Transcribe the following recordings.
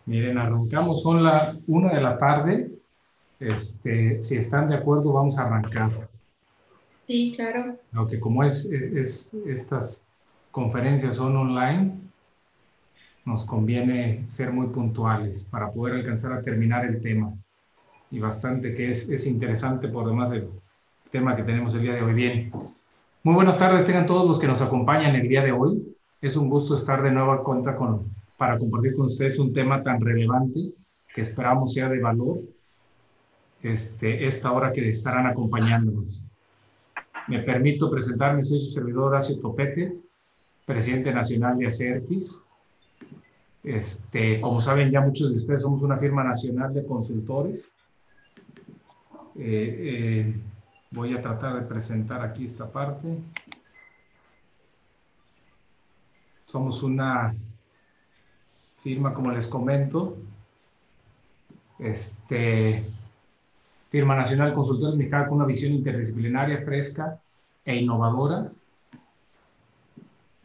Miren, arrancamos, son la 1 de la tarde. Si están de acuerdo, vamos a arrancar. Sí, claro. Aunque como estas conferencias son online, nos conviene ser muy puntuales para poder alcanzar a terminar el tema. Y bastante que es interesante por demás el tema que tenemos el día de hoy. Bien, muy buenas tardes tengan todos los que nos acompañan el día de hoy. Es un gusto estar de nueva cuenta para compartir con ustedes un tema tan relevante que esperamos sea de valor esta hora que estarán acompañándonos. Me permito presentarme, soy su servidor Horacio Topete, presidente nacional de Acertis. Como saben ya muchos de ustedes, somos una firma nacional de consultores. Eh, eh, Voy a tratar de presentar aquí esta parte. Somos una firma, como les comento, firma nacional de consultores mexicana con una visión interdisciplinaria, fresca e innovadora,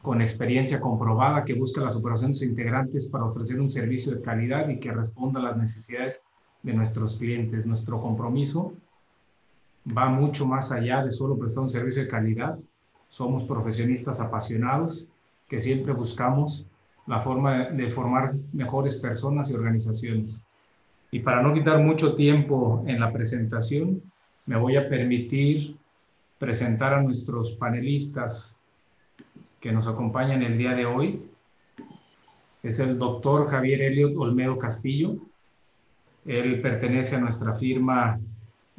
con experiencia comprobada, que busca las operaciones integrantes para ofrecer un servicio de calidad y que responda a las necesidades de nuestros clientes. Nuestro compromiso va mucho más allá de solo prestar un servicio de calidad. Somos profesionistas apasionados que siempre buscamos la forma de formar mejores personas y organizaciones. Y para no quitar mucho tiempo en la presentación, me voy a permitir presentar a nuestros panelistas que nos acompañan el día de hoy. Es el doctor Javier Elliot Olmedo Castillo. Él pertenece a nuestra firma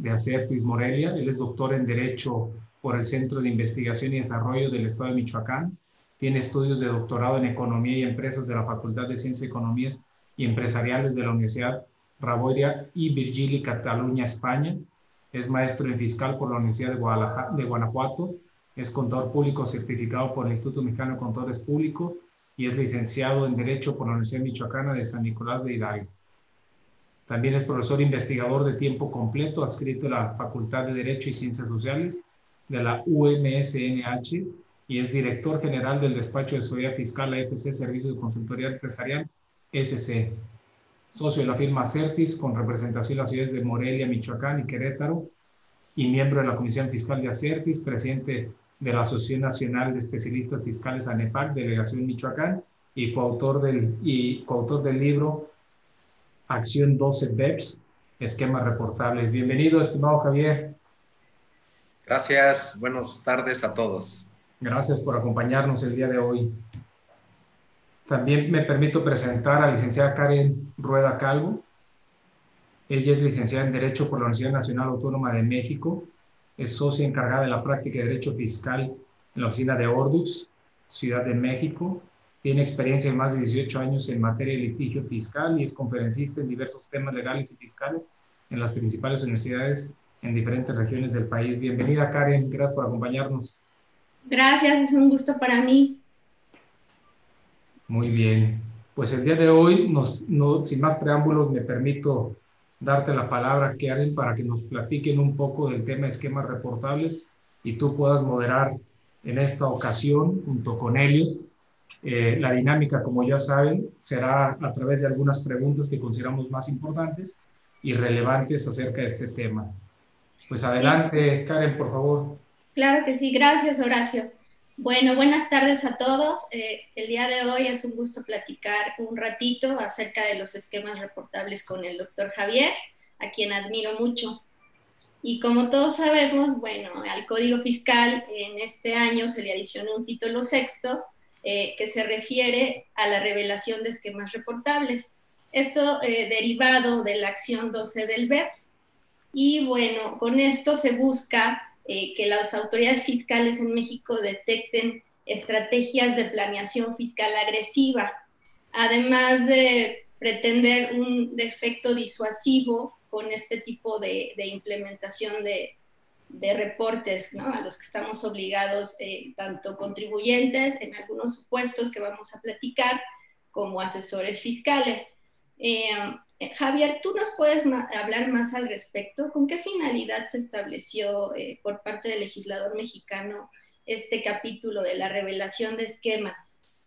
de Acertis Morelia. Él es doctor en Derecho por el Centro de Investigación y Desarrollo del Estado de Michoacán. Tiene estudios de doctorado en Economía y Empresas de la Facultad de Ciencias Economías y Empresariales de la Universidad Raboria y Virgili, Cataluña, España. Es maestro en fiscal por la Universidad de Guanajuato. Es contador público certificado por el Instituto Mexicano de Contadores Públicos y es licenciado en Derecho por la Universidad Michoacana de San Nicolás de Hidalgo. También es profesor investigador de tiempo completo, adscrito a la Facultad de Derecho y Ciencias Sociales de la UMSNH y es director general del Despacho de Asesoría Fiscal AFC Servicios de Consultoría Empresarial SC. Socio de la firma Certis con representación en las ciudades de Morelia, Michoacán y Querétaro y miembro de la Comisión Fiscal de Acertis, presidente de la Asociación Nacional de Especialistas Fiscales ANEPAC, Delegación Michoacán, y coautor del libro Acción 12 BEPS, esquemas reportables. Bienvenido, estimado Javier. Gracias, buenas tardes a todos. Gracias por acompañarnos el día de hoy. También me permito presentar a la licenciada Karen Rueda Calvo. Ella es licenciada en Derecho por la Universidad Nacional Autónoma de México. Es socia encargada de la práctica de Derecho Fiscal en la oficina de Ordux, Ciudad de México. Tiene experiencia de más de 18 años en materia de litigio fiscal y es conferencista en diversos temas legales y fiscales en las principales universidades en diferentes regiones del país. Bienvenida, Karen. Gracias por acompañarnos. Gracias, es un gusto para mí. Muy bien. Pues el día de hoy, sin más preámbulos, me permito darte la palabra, Karen, para que nos platiquen un poco del tema de esquemas reportables y tú puedas moderar en esta ocasión, junto con Elliot. La dinámica, como ya saben, será a través de algunas preguntas que consideramos más importantes y relevantes acerca de este tema. Pues Sí, adelante, Karen, por favor. claro que sí. Gracias, Horacio. Bueno, buenas tardes a todos. El día de hoy es un gusto platicar un ratito acerca de los esquemas reportables con el doctor Javier, a quien admiro mucho. Y como todos sabemos, bueno, al Código Fiscal en este año se le adicionó un título sexto que se refiere a la revelación de esquemas reportables. Esto derivado de la acción 12 del BEPS. Y bueno, con esto se busca que las autoridades fiscales en México detecten estrategias de planeación fiscal agresiva, además de pretender un efecto disuasivo con este tipo de implementación de reportes, ¿no? A los que estamos obligados tanto contribuyentes en algunos supuestos que vamos a platicar como asesores fiscales. Eh, Javier, ¿tú nos puedes hablar más al respecto? ¿Con qué finalidad se estableció por parte del legislador mexicano este capítulo de la revelación de esquemas?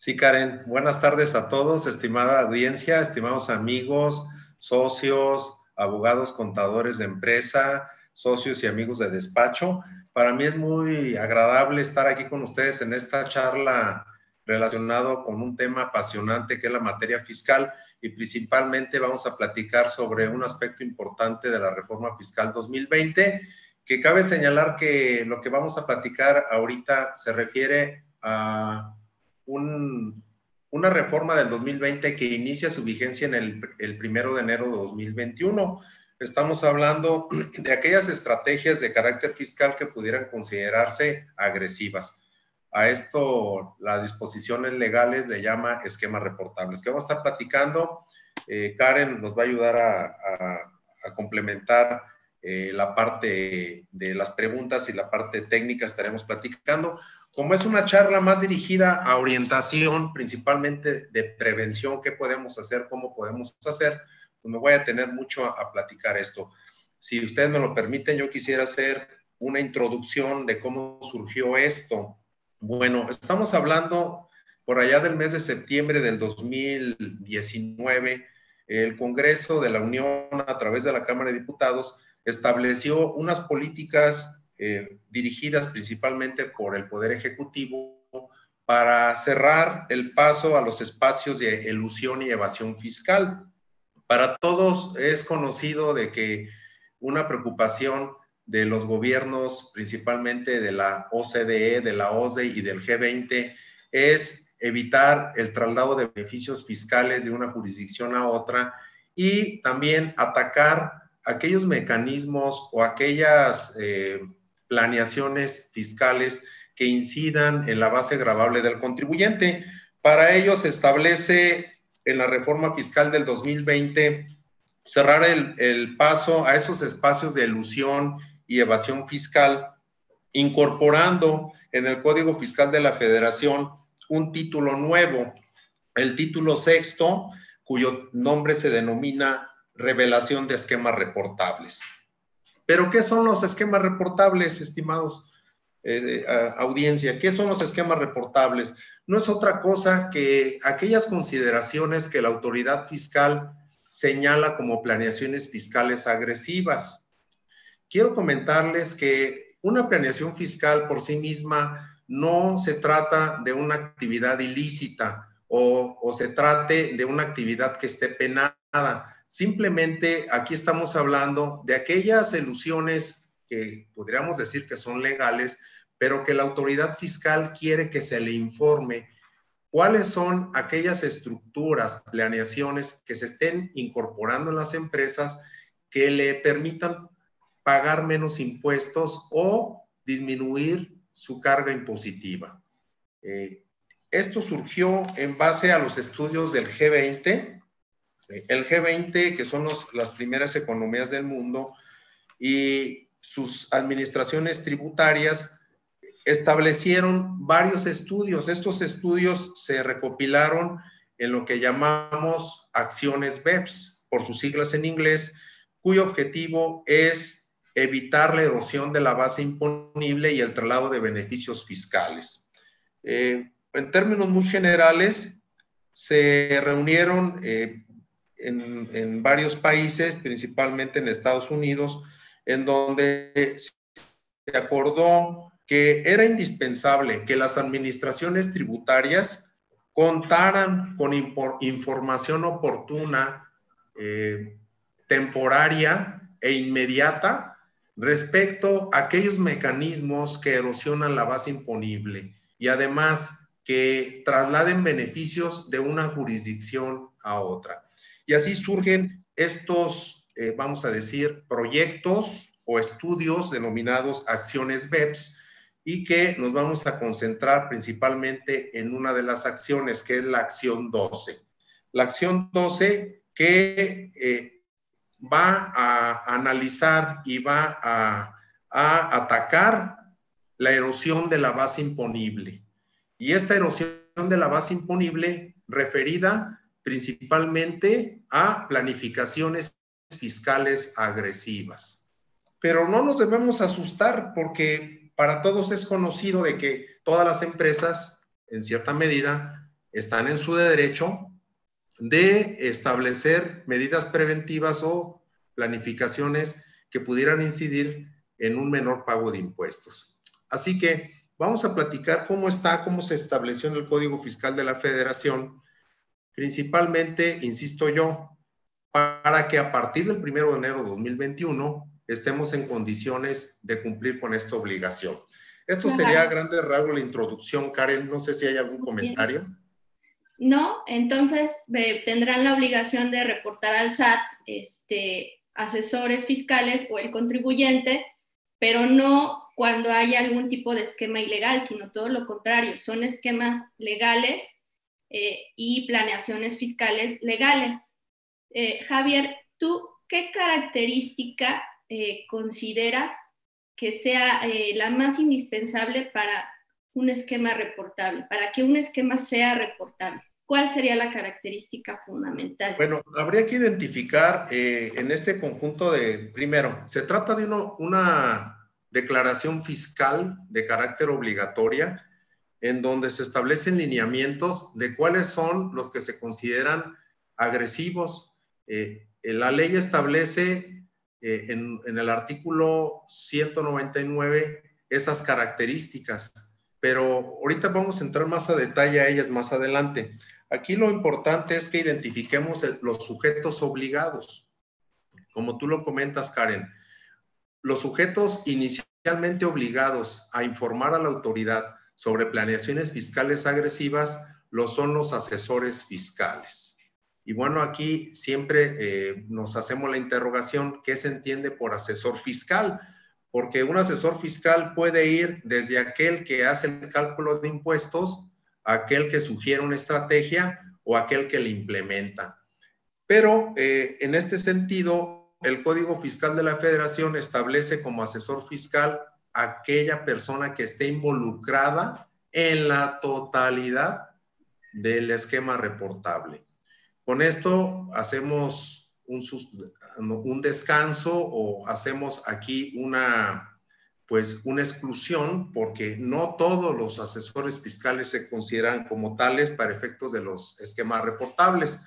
Sí, Karen. Buenas tardes a todos, estimada audiencia, estimados amigos, socios, abogados, contadores de empresa, socios y amigos de despacho. Para mí es muy agradable estar aquí con ustedes en esta charla relacionado con un tema apasionante que es la materia fiscal, y principalmente vamos a platicar sobre un aspecto importante de la reforma fiscal 2020, que cabe señalar que lo que vamos a platicar ahorita se refiere a una reforma del 2020 que inicia su vigencia en el 1 de enero de 2021. Estamos hablando de aquellas estrategias de carácter fiscal que pudieran considerarse agresivas. A esto las disposiciones legales le llama esquemas reportables, que vamos a estar platicando. Karen nos va a ayudar a complementar la parte de las preguntas, y la parte técnica estaremos platicando. Como es una charla más dirigida a orientación, principalmente de prevención, qué podemos hacer, cómo podemos hacer, pues me voy a tener mucho a platicar esto. Si ustedes me lo permiten, yo quisiera hacer una introducción de cómo surgió esto. Bueno, estamos hablando por allá del mes de septiembre del 2019, el Congreso de la Unión, a través de la Cámara de Diputados, estableció unas políticas dirigidas principalmente por el Poder Ejecutivo para cerrar el paso a los espacios de elusión y evasión fiscal. Para todos es conocido de que una preocupación de los gobiernos, principalmente de la OCDE, de la OSDE y del G20, es evitar el traslado de beneficios fiscales de una jurisdicción a otra, y también atacar aquellos mecanismos o aquellas planeaciones fiscales que incidan en la base gravable del contribuyente. Para ello se establece en la reforma fiscal del 2020 cerrar el paso a esos espacios de elusión y evasión fiscal, incorporando en el Código Fiscal de la Federación un título nuevo, el título sexto, cuyo nombre se denomina Revelación de esquemas reportables. ¿Pero qué son los esquemas reportables, estimados audiencia? ¿Qué son los esquemas reportables? No es otra cosa que aquellas consideraciones que la autoridad fiscal señala como planeaciones fiscales agresivas. Quiero comentarles que una planeación fiscal por sí misma no se trata de una actividad ilícita o se trate de una actividad que esté penada. Simplemente aquí estamos hablando de aquellas elusiones que podríamos decir que son legales, pero que la autoridad fiscal quiere que se le informe cuáles son aquellas estructuras, planeaciones que se estén incorporando en las empresas que le permitan pagar menos impuestos o disminuir su carga impositiva. Esto surgió en base a los estudios del G20, el G20, que son las primeras economías del mundo, y sus administraciones tributarias establecieron varios estudios. Estos estudios se recopilaron en lo que llamamos acciones BEPS, por sus siglas en inglés, cuyo objetivo es evitar la erosión de la base imponible y el traslado de beneficios fiscales. En términos muy generales, se reunieron en varios países, principalmente en Estados Unidos, en donde se acordó que era indispensable que las administraciones tributarias contaran con información oportuna, temporaria e inmediata respecto a aquellos mecanismos que erosionan la base imponible, y además que trasladen beneficios de una jurisdicción a otra. Y así surgen estos, vamos a decir, proyectos o estudios denominados acciones BEPS, y que nos vamos a concentrar principalmente en una de las acciones, que es la acción 12. La acción 12 que va a analizar y va a atacar la erosión de la base imponible. Y esta erosión de la base imponible referida principalmente a planificaciones fiscales agresivas. Pero no nos debemos asustar, porque para todos es conocido de que todas las empresas, en cierta medida, están en su derecho de establecer medidas preventivas o planificaciones que pudieran incidir en un menor pago de impuestos. Así que vamos a platicar cómo se estableció en el Código Fiscal de la Federación, principalmente, insisto yo, para que a partir del 1 de enero de 2021 estemos en condiciones de cumplir con esta obligación. Esto sería a grandes rasgos la introducción. Karen, no sé si hay algún comentario. No, entonces tendrán la obligación de reportar al SAT asesores fiscales o el contribuyente, pero no cuando haya algún tipo de esquema ilegal, sino todo lo contrario, son esquemas legales y planeaciones fiscales legales. Javier, ¿tú qué característica consideras que sea la más indispensable para un esquema reportable, para que un esquema sea reportable? ¿Cuál sería la característica fundamental? Bueno, habría que identificar en este conjunto primero, se trata de una declaración fiscal de carácter obligatoria en donde se establecen lineamientos de cuáles son los que se consideran agresivos. La ley establece en el artículo 199 esas características, pero ahorita vamos a entrar más a detalle a ellas más adelante. Aquí lo importante es que identifiquemos los sujetos obligados. Como tú lo comentas, Karen, los sujetos inicialmente obligados a informar a la autoridad sobre planeaciones fiscales agresivas son los asesores fiscales. Y bueno, aquí siempre nos hacemos la interrogación, ¿qué se entiende por asesor fiscal? Porque un asesor fiscal puede ir desde aquel que hace el cálculo de impuestos, aquel que sugiere una estrategia o aquel que la implementa. Pero en este sentido, el Código Fiscal de la Federación establece como asesor fiscal aquella persona que esté involucrada en la totalidad del esquema reportable. Con esto hacemos un descanso o hacemos aquí una exclusión, porque no todos los asesores fiscales se consideran como tales para efectos de los esquemas reportables.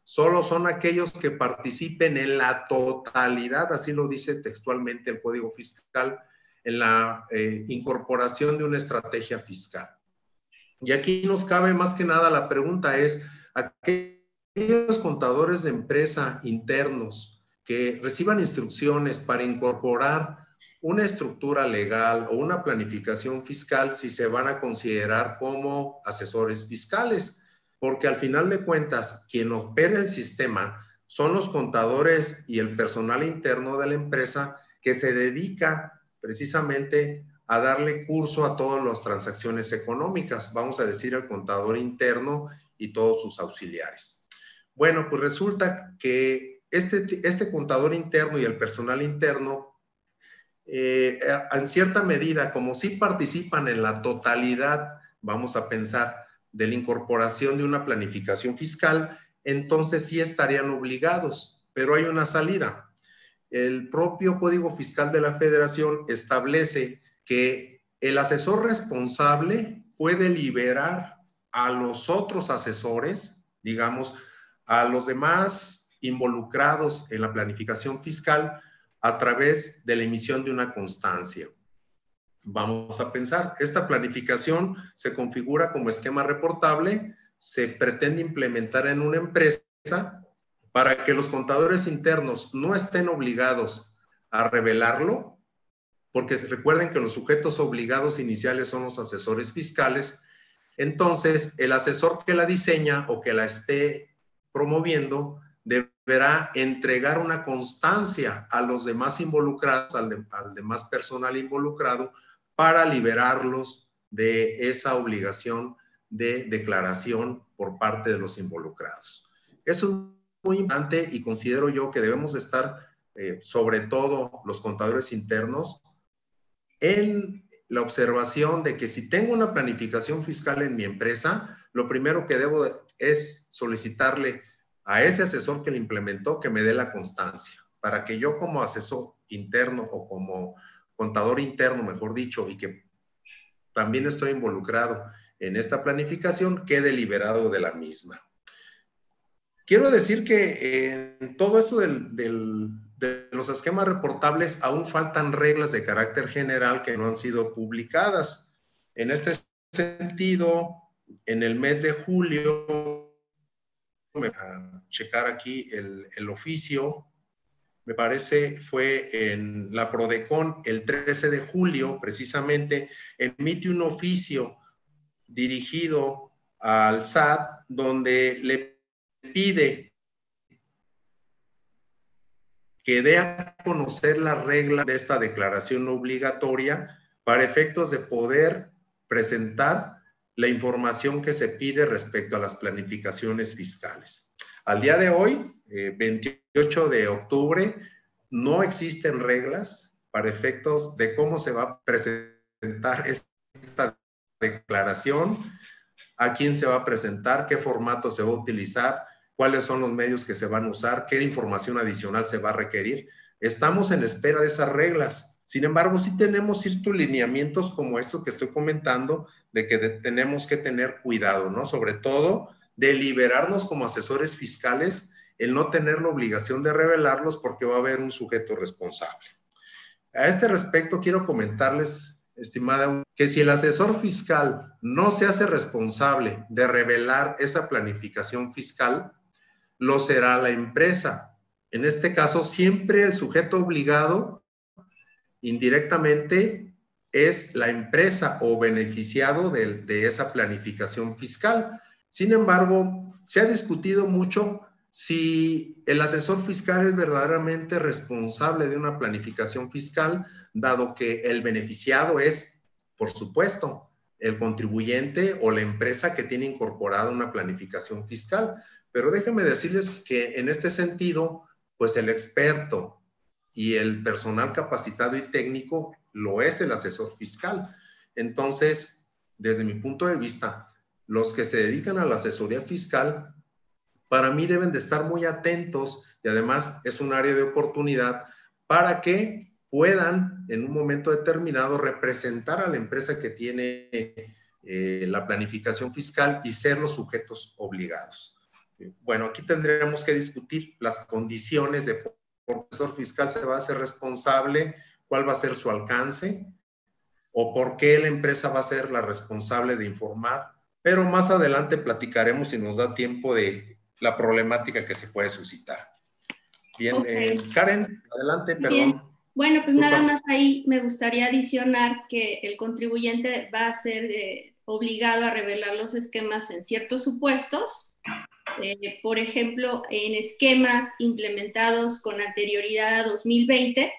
Solo son aquellos que participen en la totalidad, así lo dice textualmente el Código Fiscal, en la incorporación de una estrategia fiscal. Y aquí nos cabe más que nada la pregunta es, aquellos contadores de empresa internos que reciban instrucciones para incorporar una estructura legal o una planificación fiscal, si se van a considerar como asesores fiscales, porque al final de cuentas, quien opera el sistema son los contadores y el personal interno de la empresa que se dedica precisamente a darle curso a todas las transacciones económicas, vamos a decir el contador interno y todos sus auxiliares. Bueno, pues resulta que este contador interno y el personal interno en cierta medida, como sí participan en la totalidad, vamos a pensar, de la incorporación de una planificación fiscal, entonces sí estarían obligados, pero hay una salida. El propio Código Fiscal de la Federación establece que el asesor responsable puede liberar a los otros asesores, digamos, a los demás involucrados en la planificación fiscal, a través de la emisión de una constancia. Vamos a pensar, esta planificación se configura como esquema reportable, se pretende implementar en una empresa para que los contadores internos no estén obligados a revelarlo, porque recuerden que los sujetos obligados iniciales son los asesores fiscales. Entonces, el asesor que la diseña o que la esté promoviendo deberá entregar una constancia a los demás involucrados, al demás personal involucrado, para liberarlos de esa obligación de declaración por parte de los involucrados. Eso es muy importante y considero yo que debemos estar, sobre todo los contadores internos, en la observación de que si tengo una planificación fiscal en mi empresa, lo primero que debo es solicitarle a ese asesor que lo implementó que me dé la constancia, para que yo como asesor interno o como contador interno, mejor dicho, y que también estoy involucrado en esta planificación quede liberado de la misma. Quiero decir que en todo esto de los esquemas reportables aún faltan reglas de carácter general que no han sido publicadas. En este sentido, en el mes de julio, voy a checar aquí el oficio, me parece fue en la Prodecon el 13 de julio, precisamente, emite un oficio dirigido al SAT donde le pide que dé a conocer las reglas de esta declaración obligatoria para efectos de poder presentar la información que se pide respecto a las planificaciones fiscales. Al día de hoy, 28 de octubre, no existen reglas para efectos de cómo se va a presentar esta declaración, a quién se va a presentar, qué formato se va a utilizar, cuáles son los medios que se van a usar, qué información adicional se va a requerir. Estamos en espera de esas reglas. Sin embargo, sí tenemos ciertos lineamientos como eso que estoy comentando, de que tenemos que tener cuidado, ¿no? Sobre todo, de liberarnos como asesores fiscales, el no tener la obligación de revelarlos porque va a haber un sujeto responsable. A este respecto, quiero comentarles, estimada, que si el asesor fiscal no se hace responsable de revelar esa planificación fiscal, lo será la empresa. En este caso, siempre el sujeto obligado indirectamente es la empresa o beneficiado de esa planificación fiscal. Sin embargo, se ha discutido mucho si el asesor fiscal es verdaderamente responsable de una planificación fiscal, dado que el beneficiado es, por supuesto, el contribuyente o la empresa que tiene incorporada una planificación fiscal. Pero déjenme decirles que en este sentido, pues el experto y el personal capacitado y técnico lo es el asesor fiscal. Entonces, desde mi punto de vista, los que se dedican a la asesoría fiscal, para mí deben de estar muy atentos y además es un área de oportunidad para que puedan en un momento determinado representar a la empresa que tiene la planificación fiscal y ser los sujetos obligados. Bueno, aquí tendremos que discutir las condiciones de por qué el asesor fiscal se va a hacer responsable, cuál va a ser su alcance o por qué la empresa va a ser la responsable de informar. Pero más adelante platicaremos si nos da tiempo de la problemática que se puede suscitar. Bien, okay. Karen, adelante, perdón. Bien. Bueno, pues nada más ahí me gustaría adicionar que el contribuyente va a ser obligado a revelar los esquemas en ciertos supuestos. Por ejemplo, en esquemas implementados con anterioridad a 2020,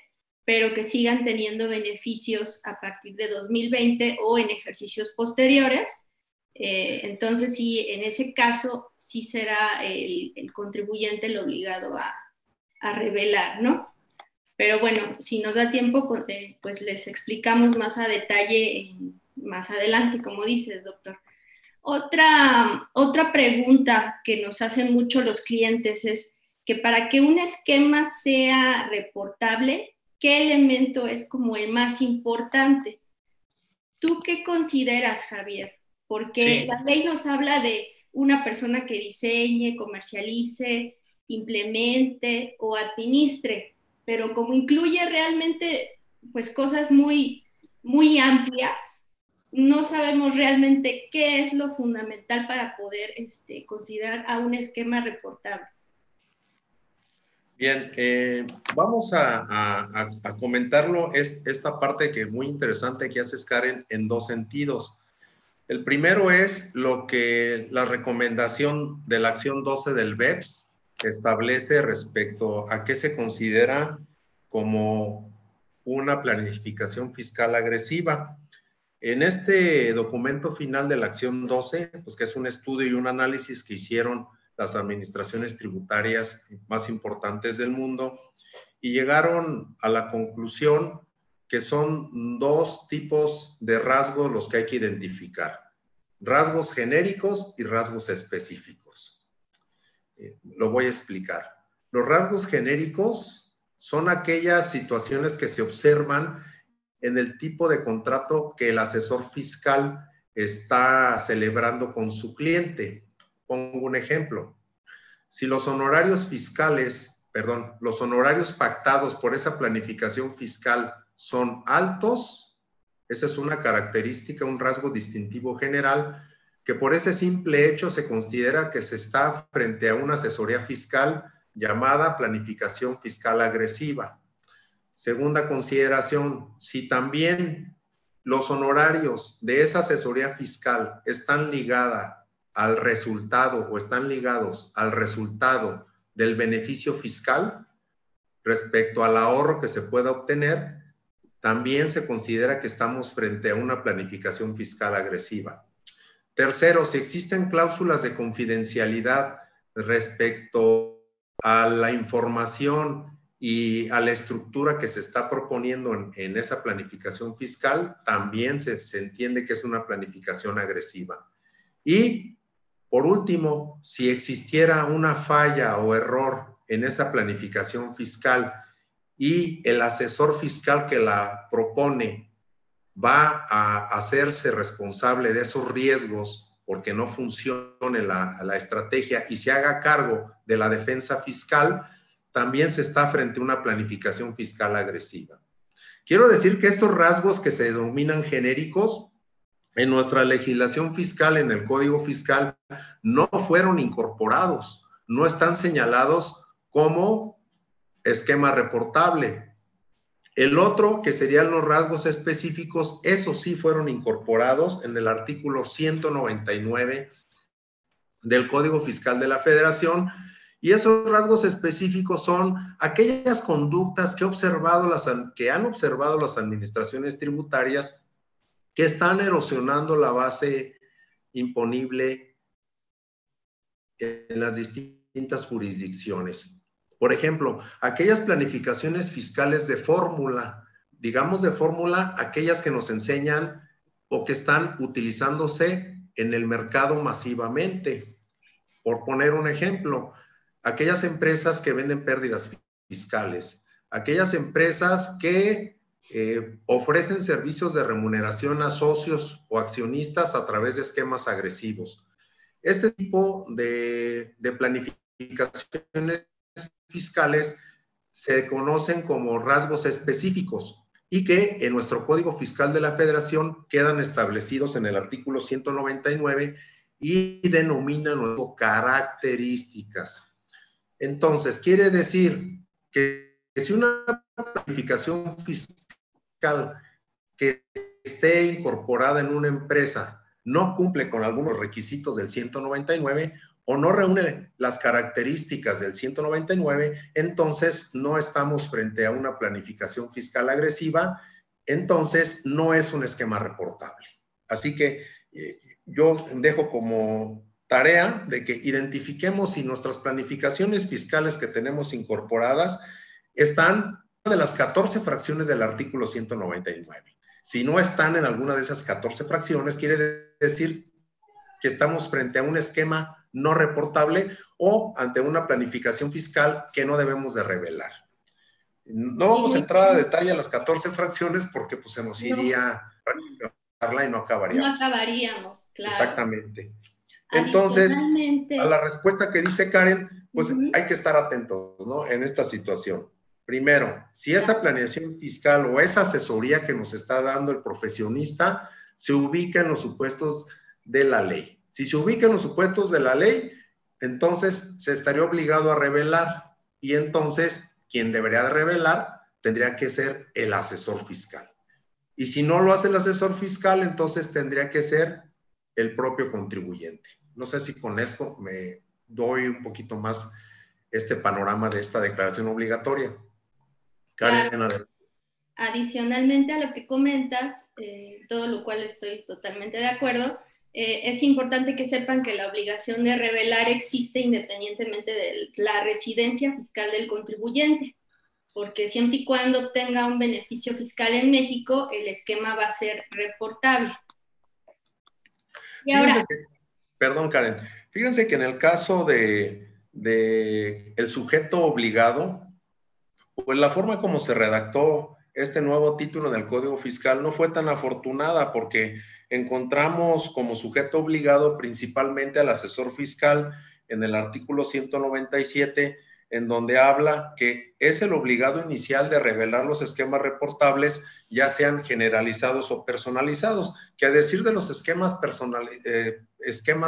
pero que sigan teniendo beneficios a partir de 2020 o en ejercicios posteriores. Entonces, sí, en ese caso, sí será el contribuyente el obligado a revelar, ¿no? Pero bueno, si nos da tiempo, pues les explicamos más a detalle más adelante, como dices, doctor. Otra pregunta que nos hacen mucho los clientes es que para que un esquema sea reportable, ¿qué elemento es como el más importante? ¿Tú qué consideras, Javier? Porque sí, la ley nos habla de una persona que diseñe, comercialice, implemente o administre, pero como incluye realmente pues cosas muy, muy amplias, no sabemos realmente qué es lo fundamental para poder considerar a un esquema reportable. Bien, vamos a comentarlo, esta parte que es muy interesante que haces, Karen, en dos sentidos. El primero es lo que la recomendación de la acción 12 del BEPS establece respecto a qué se considera como una planificación fiscal agresiva. En este documento final de la acción 12, pues que es un estudio y un análisis que hicieron las administraciones tributarias más importantes del mundo y llegaron a la conclusión que son dos tipos de rasgos los que hay que identificar. Rasgos genéricos y rasgos específicos. Lo voy a explicar. Los rasgos genéricos son aquellas situaciones que se observan en el tipo de contrato que el asesor fiscal está celebrando con su cliente. Pongo un ejemplo. Si los honorarios fiscales, perdón, los honorarios pactados por esa planificación fiscal son altos, esa es una característica, un rasgo distintivo general, que por ese simple hecho se considera que se está frente a una asesoría fiscal llamada planificación fiscal agresiva. Segunda consideración, si también los honorarios de esa asesoría fiscal están ligados al resultado o están ligados al resultado del beneficio fiscal respecto al ahorro que se pueda obtener, también se considera que estamos frente a una planificación fiscal agresiva. Tercero, si existen cláusulas de confidencialidad respecto a la información y a la estructura que se está proponiendo en esa planificación fiscal, también se entiende que es una planificación agresiva. Y, por último, si existiera una falla o error en esa planificación fiscal y el asesor fiscal que la propone va a hacerse responsable de esos riesgos porque no funcione la estrategia y se haga cargo de la defensa fiscal, también se está frente a una planificación fiscal agresiva. Quiero decir que estos rasgos que se denominan genéricos en nuestra legislación fiscal, en el Código Fiscal, no fueron incorporados, no están señalados como esquema reportable. El otro, que serían los rasgos específicos, esos sí fueron incorporados en el artículo 199 del Código Fiscal de la Federación, y esos rasgos específicos son aquellas conductas que han observado las administraciones tributarias que están erosionando la base imponible en las distintas jurisdicciones. Por ejemplo, aquellas planificaciones fiscales de fórmula, digamos de fórmula, aquellas que nos enseñan o que están utilizándose en el mercado masivamente. Por poner un ejemplo, aquellas empresas que venden pérdidas fiscales, aquellas empresas que ofrecen servicios de remuneración a socios o accionistas a través de esquemas agresivos. Este tipo de planificaciones fiscales se conocen como rasgos específicos y que en nuestro Código Fiscal de la Federación quedan establecidos en el artículo 199 y denominan luego características. Entonces, quiere decir que si una planificación fiscal que esté incorporada en una empresa no cumple con algunos requisitos del 199 o no reúne las características del 199, entonces no estamos frente a una planificación fiscal agresiva, entonces no es un esquema reportable. Así que yo dejo como tarea de que identifiquemos si nuestras planificaciones fiscales que tenemos incorporadas están en una de las 14 fracciones del artículo 199. Si no están en alguna de esas 14 fracciones, quiere decir que estamos frente a un esquema no reportable o ante una planificación fiscal que no debemos de revelar. No vamos a entrar a detalle a las 14 fracciones porque pues, se nos iría y no acabaríamos. No acabaríamos, claro. Exactamente. Entonces, a la respuesta que dice Karen, pues hay que estar atentos, ¿no? En esta situación. Primero, si esa planeación fiscal o esa asesoría que nos está dando el profesionista se ubica en los supuestos de la ley. Si se ubica en los supuestos de la ley, entonces se estaría obligado a revelar y entonces quien debería de revelar tendría que ser el asesor fiscal. Y si no lo hace el asesor fiscal, entonces tendría que ser el propio contribuyente. No sé si con esto me doy un poquito más este panorama de esta declaración obligatoria. Karen, claro. Adicionalmente a lo que comentas, todo lo cual estoy totalmente de acuerdo, es importante que sepan que la obligación de revelar existe independientemente de la residencia fiscal del contribuyente, porque siempre y cuando obtenga un beneficio fiscal en México, el esquema va a ser reportable. Y ahora... perdón, Karen. Fíjense que en el caso de el sujeto obligado, pues la forma como se redactó este nuevo título en el Código Fiscal no fue tan afortunada porque encontramos como sujeto obligado principalmente al asesor fiscal en el artículo 197, en donde habla que es el obligado inicial de revelar los esquemas reportables, ya sean generalizados o personalizados, que a decir de los esquemas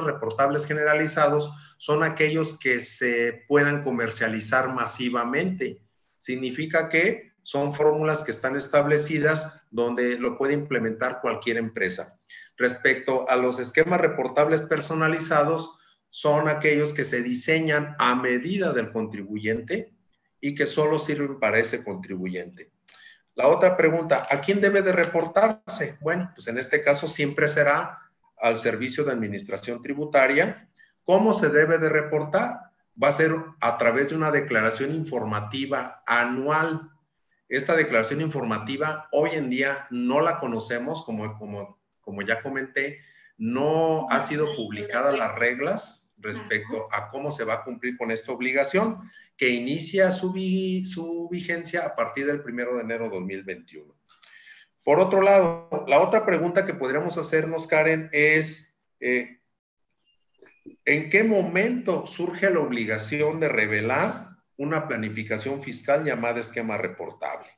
reportables generalizados son aquellos que se puedan comercializar masivamente. Significa que son fórmulas que están establecidas donde lo puede implementar cualquier empresa. Respecto a los esquemas reportables personalizados, son aquellos que se diseñan a medida del contribuyente y que solo sirven para ese contribuyente. La otra pregunta, ¿a quién debe de reportarse? Bueno, pues en este caso siempre será al Servicio de Administración Tributaria. ¿Cómo se debe de reportar? Va a ser a través de una declaración informativa anual. Esta declaración informativa hoy en día no la conocemos, como ya comenté, no ha sido publicada las reglas respecto a cómo se va a cumplir con esta obligación, que inicia su vigencia a partir del 1 de enero de 2021. Por otro lado, la otra pregunta que podríamos hacernos, Karen, es ¿en qué momento surge la obligación de revelar una planificación fiscal llamada esquema reportable?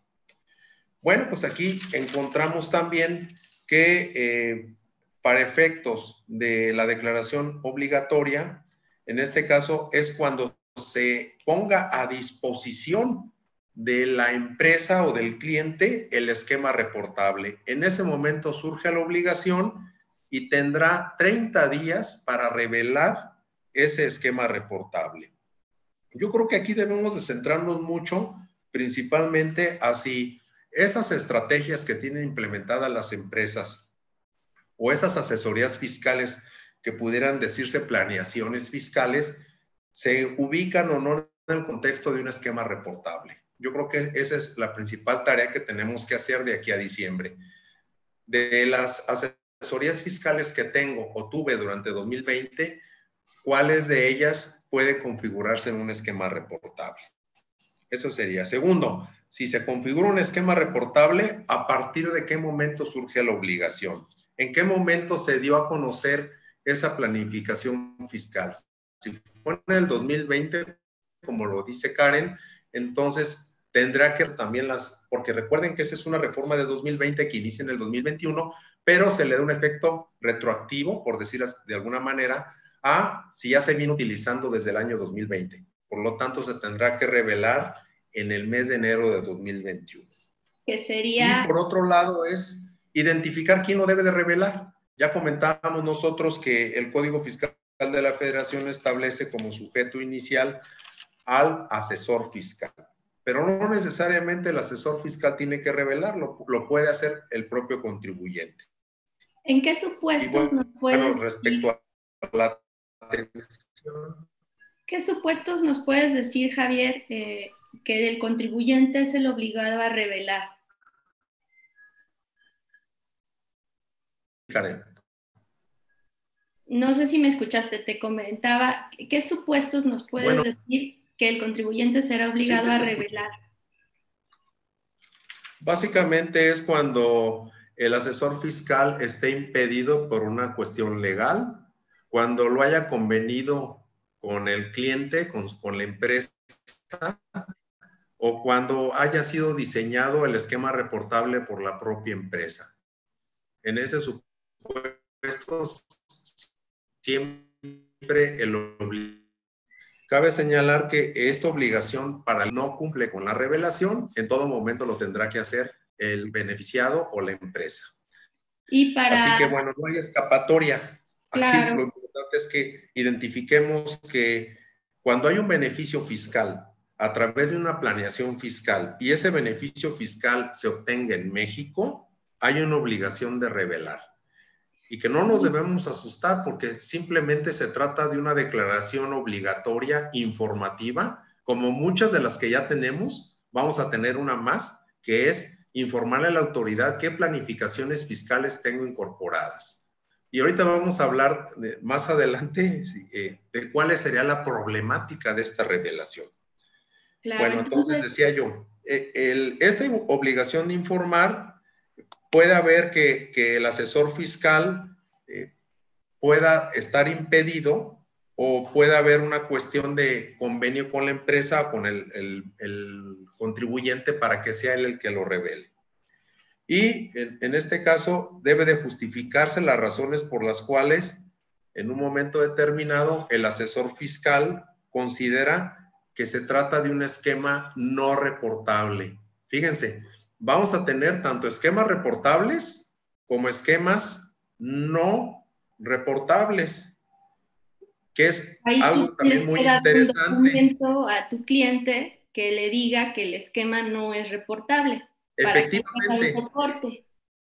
Bueno, pues aquí encontramos también que para efectos de la declaración obligatoria, en este caso es cuando se ponga a disposición de la empresa o del cliente el esquema reportable. En ese momento surge la obligación y tendrá 30 días para revelar ese esquema reportable. Yo creo que aquí debemos de centrarnos mucho, principalmente así esas estrategias que tienen implementadas las empresas o esas asesorías fiscales que pudieran decirse planeaciones fiscales, se ubican o no en el contexto de un esquema reportable. Yo creo que esa es la principal tarea que tenemos que hacer de aquí a diciembre. De las asesorías fiscales que tengo o tuve durante 2020, ¿cuáles de ellas pueden configurarse en un esquema reportable? Eso sería. Segundo, si se configura un esquema reportable, ¿a partir de qué momento surge la obligación? ¿En qué momento se dio a conocer esa planificación fiscal? Si fue en el 2020, como lo dice Karen, entonces tendrá que también porque recuerden que esa es una reforma de 2020 que inicia en el 2021, pero se le da un efecto retroactivo, por decir de alguna manera, a si ya se viene utilizando desde el año 2020. Por lo tanto, se tendrá que revelar en el mes de enero de 2021. Que sería... Y por otro lado es identificar quién lo debe de revelar. Ya comentábamos nosotros que el Código Fiscal de la Federación establece como sujeto inicial al asesor fiscal. Pero no necesariamente el asesor fiscal tiene que revelarlo, lo puede hacer el propio contribuyente. ¿En qué supuestos nos puedes respecto a la atención? ¿Qué supuestos nos puedes decir, Javier, que el contribuyente es el obligado a revelar? Karen. No sé si me escuchaste, te comentaba, ¿qué supuestos nos puedes decir que el contribuyente será obligado a revelar? Básicamente es cuando el asesor fiscal esté impedido por una cuestión legal, cuando lo haya convenido con el cliente, con la empresa, o cuando haya sido diseñado el esquema reportable por la propia empresa. En ese supuesto, siempre el obligado. Cabe señalar que esta obligación para el no cumple con la revelación, en todo momento lo tendrá que hacer el beneficiado o la empresa. Así que bueno, no hay escapatoria. Claro. Aquí lo importante es que identifiquemos que cuando hay un beneficio fiscal a través de una planeación fiscal y ese beneficio fiscal se obtenga en México, hay una obligación de revelar. Y que no nos debemos asustar porque simplemente se trata de una declaración obligatoria informativa, como muchas de las que ya tenemos. Vamos a tener una más, que es informarle a la autoridad qué planificaciones fiscales tengo incorporadas. Y ahorita vamos a hablar más adelante de cuál sería la problemática de esta revelación. Claro, bueno, entonces decía yo, esta obligación de informar puede haber que el asesor fiscal pueda estar impedido o puede haber una cuestión de convenio con la empresa o con el contribuyente para que sea él el que lo revele. Y en este caso debe de justificarse las razones por las cuales en un momento determinado el asesor fiscal considera que se trata de un esquema no reportable. Fíjense, vamos a tener tanto esquemas reportables como esquemas no reportables, que es Ahí tú algo también tienes muy que dar un interesante. documento a tu cliente que le diga que el esquema no es reportable para que tenga el Efectivamente. soporte.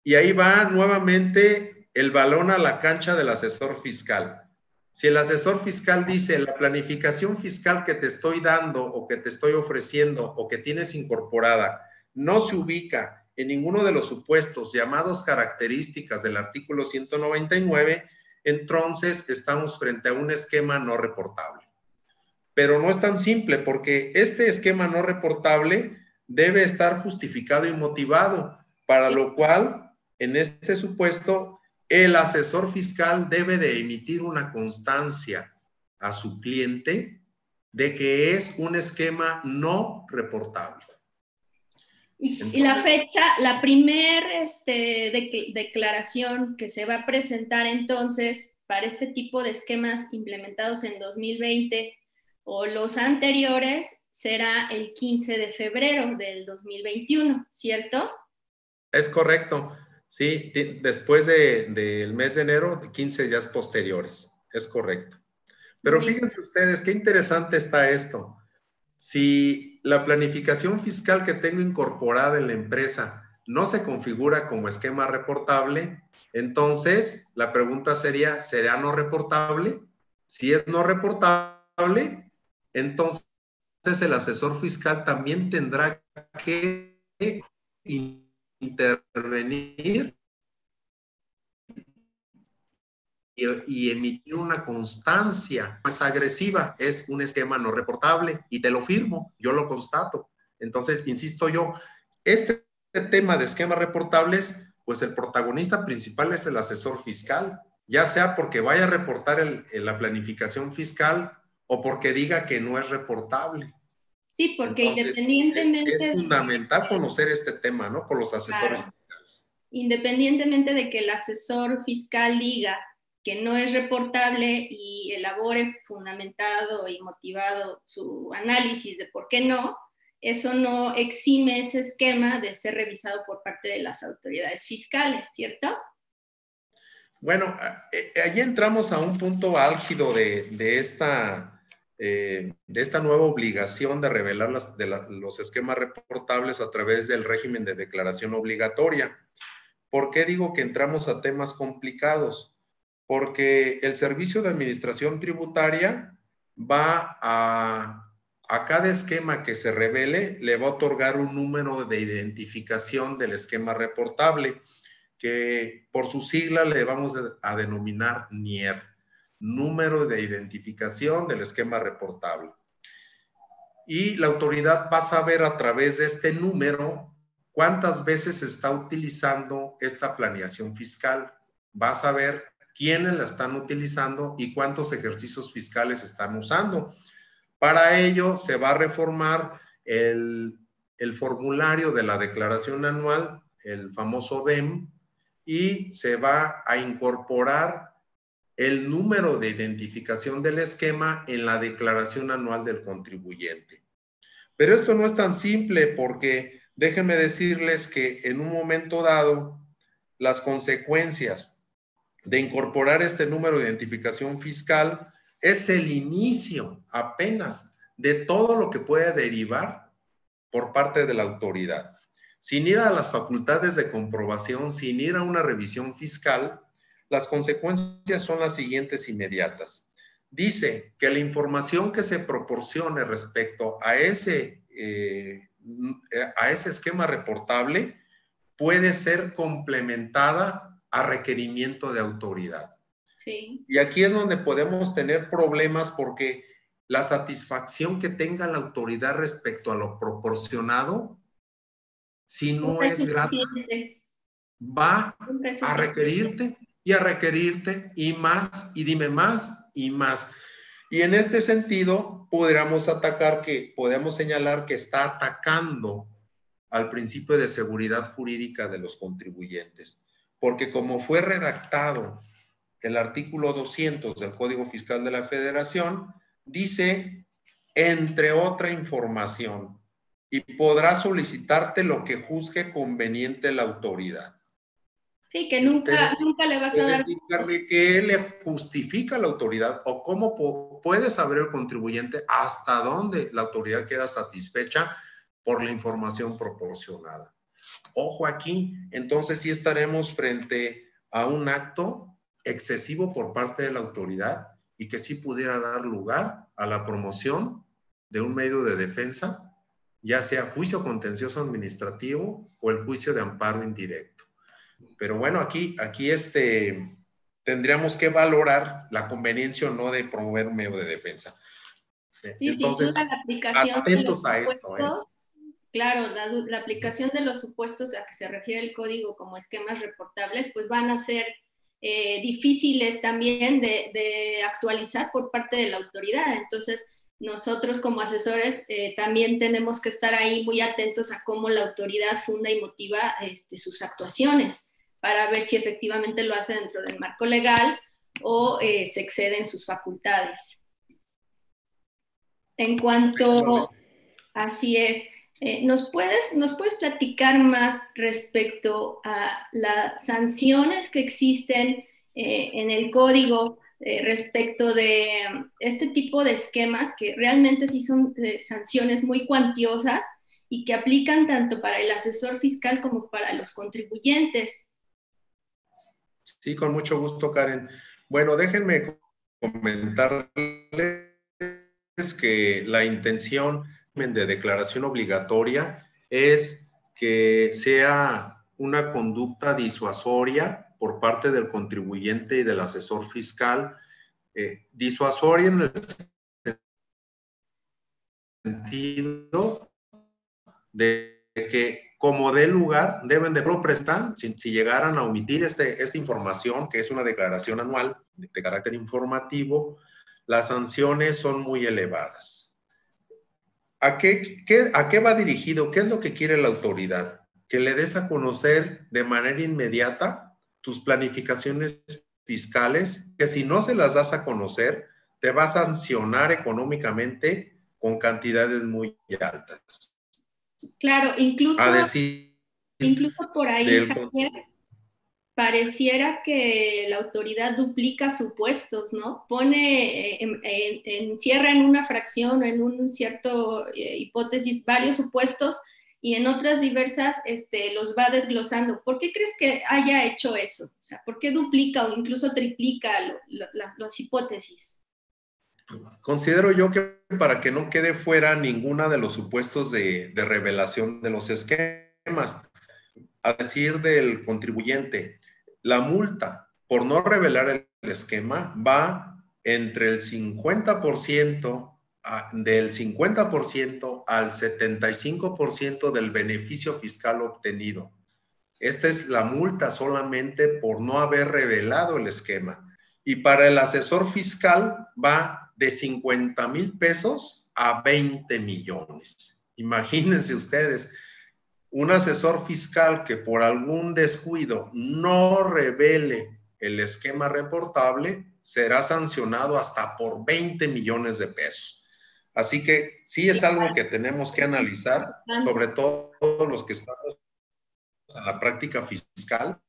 Y ahí va nuevamente el balón a la cancha del asesor fiscal. Si el asesor fiscal dice la planificación fiscal que te estoy dando o que te estoy ofreciendo o que tienes incorporada no se ubica en ninguno de los supuestos llamados características del artículo 199, entonces estamos frente a un esquema no reportable. Pero no es tan simple porque este esquema no reportable debe estar justificado y motivado, para lo cual, en este supuesto, el asesor fiscal debe de emitir una constancia a su cliente de que es un esquema no reportable. Y la fecha, la primer declaración que se va a presentar entonces para este tipo de esquemas implementados en 2020 o los anteriores será el 15 de febrero del 2021, ¿cierto? Es correcto, sí, después del mes de enero, 15 días posteriores, es correcto. Pero fíjense ustedes, qué interesante está esto. Si la planificación fiscal que tengo incorporada en la empresa no se configura como esquema reportable, entonces la pregunta sería, ¿será no reportable? Si es no reportable, entonces el asesor fiscal también tendrá que intervenir y emitir una constancia pues agresiva. Es un esquema no reportable y te lo firmo, yo lo constato. Entonces, insisto yo, este tema de esquemas reportables, pues el protagonista principal es el asesor fiscal, ya sea porque vaya a reportar la planificación fiscal o porque diga que no es reportable. Sí, porque entonces, independientemente es fundamental conocer este tema, ¿no? Por los asesores fiscales. Independientemente de que el asesor fiscal diga que no es reportable y elabore fundamentado y motivado su análisis de por qué no, eso no exime ese esquema de ser revisado por parte de las autoridades fiscales, ¿cierto? Bueno, allí entramos a un punto álgido de esta nueva obligación de revelar los esquemas reportables a través del régimen de declaración obligatoria. ¿Por qué digo que entramos a temas complicados? Porque el Servicio de Administración Tributaria va a cada esquema que se revele, le va a otorgar un número de identificación del esquema reportable, que por su sigla le vamos a denominar NIER, número de identificación del esquema reportable. Y la autoridad va a saber a través de este número cuántas veces se está utilizando esta planeación fiscal. Va a saber quiénes la están utilizando y cuántos ejercicios fiscales están usando. Para ello se va a reformar el formulario de la declaración anual, el famoso DEM, y se va a incorporar el número de identificación del esquema en la declaración anual del contribuyente. Pero esto no es tan simple porque déjenme decirles que en un momento dado, las consecuencias de incorporar este número de identificación fiscal es el inicio apenas de todo lo que puede derivar por parte de la autoridad. Sin ir a las facultades de comprobación, sin ir a una revisión fiscal, las consecuencias son las siguientes inmediatas. Dice que la información que se proporcione respecto a ese esquema reportable puede ser complementada a requerimiento de autoridad. Sí. Y aquí es donde podemos tener problemas porque la satisfacción que tenga la autoridad respecto a lo proporcionado, si no es grata, va a requerirte y más, y dime más y más. Y en este sentido, podemos señalar que está atacando al principio de seguridad jurídica de los contribuyentes, porque como fue redactado el artículo 200 del Código Fiscal de la Federación, dice, entre otra información, y podrá solicitarte lo que juzgue conveniente la autoridad. Sí, que nunca le vas a dar... Indicarle que le justifica la autoridad o cómo puede saber el contribuyente hasta dónde la autoridad queda satisfecha por la información proporcionada. Ojo aquí, entonces sí estaremos frente a un acto excesivo por parte de la autoridad y que sí pudiera dar lugar a la promoción de un medio de defensa, ya sea juicio contencioso administrativo o el juicio de amparo indirecto. Pero bueno, aquí tendríamos que valorar la conveniencia o no de promover un medio de defensa. Sí, entonces, sin duda la aplicación atentos de los a esto. Claro, la aplicación de los supuestos a que se refiere el código como esquemas reportables, pues van a ser difíciles también de actualizar por parte de la autoridad. Entonces, nosotros como asesores también tenemos que estar ahí muy atentos a cómo la autoridad funda y motiva sus actuaciones para ver si efectivamente lo hace dentro del marco legal o se excede en sus facultades. En cuanto, así es, ¿nos puedes platicar más respecto a las sanciones que existen en el código respecto de este tipo de esquemas que realmente sí son sanciones muy cuantiosas y que aplican tanto para el asesor fiscal como para los contribuyentes? Sí, con mucho gusto, Karen. Bueno, déjenme comentarles que la intención de declaración obligatoria es que sea una conducta disuasoria por parte del contribuyente y del asesor fiscal, disuasoria en el sentido de que como dé lugar, deben de prestar, si llegaran a omitir esta información, que es una declaración anual de carácter informativo, las sanciones son muy elevadas. ¿A qué va dirigido? ¿Qué es lo que quiere la autoridad? Que le des a conocer de manera inmediata tus planificaciones fiscales, que si no se las das a conocer, te va a sancionar económicamente con cantidades muy altas. Claro, incluso por ahí, Javier, pareciera que la autoridad duplica supuestos, ¿no? Pone, encierra en una fracción o en un cierto hipótesis varios supuestos y en otras diversas los va desglosando. ¿Por qué crees que haya hecho eso? O sea, ¿por qué duplica o incluso triplica las hipótesis? Considero yo que para que no quede fuera ninguna de los supuestos de revelación de los esquemas, a decir del contribuyente, la multa por no revelar el esquema va entre el 50%, del 50% al 75% del beneficio fiscal obtenido. Esta es la multa solamente por no haber revelado el esquema. Y para el asesor fiscal va de 50,000 pesos a 20 millones. Imagínense ustedes, un asesor fiscal que por algún descuido no revele el esquema reportable será sancionado hasta por 20 millones de pesos. Así que sí es algo que tenemos que analizar, sobre todo los que estamos en la práctica fiscal,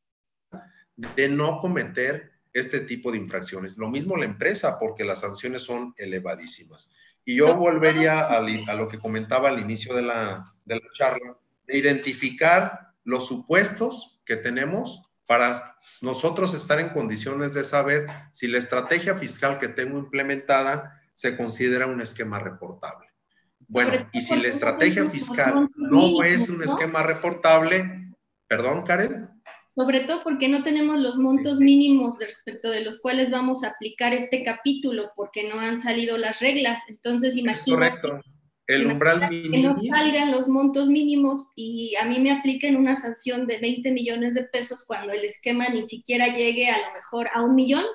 de no cometer este tipo de infracciones. Lo mismo la empresa, porque las sanciones son elevadísimas. Y yo volvería a lo que comentaba al inicio de la charla, de identificar los supuestos que tenemos para nosotros estar en condiciones de saber si la estrategia fiscal que tengo implementada se considera un esquema reportable. Bueno, y si la estrategia fiscal no es un esquema reportable, perdón, Karen. Sobre todo porque no tenemos los montos mínimos respecto de los cuales vamos a aplicar este capítulo, porque no han salido las reglas. Entonces, imagínate El umbral que no minimis. salgan los montos mínimos y a mí me apliquen una sanción de 20 millones de pesos cuando el esquema ni siquiera llegue a lo mejor a 1 millón.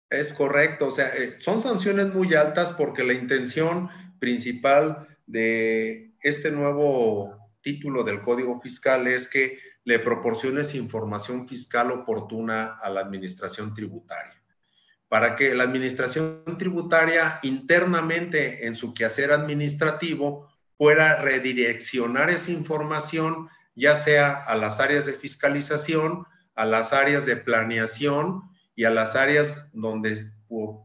Es correcto, o sea, son sanciones muy altas porque la intención principal de este nuevo título del Código Fiscal es que le proporciones información fiscal oportuna a la administración tributaria, para que la administración tributaria internamente en su quehacer administrativo pueda redireccionar esa información, ya sea a las áreas de fiscalización, a las áreas de planeación y a las áreas donde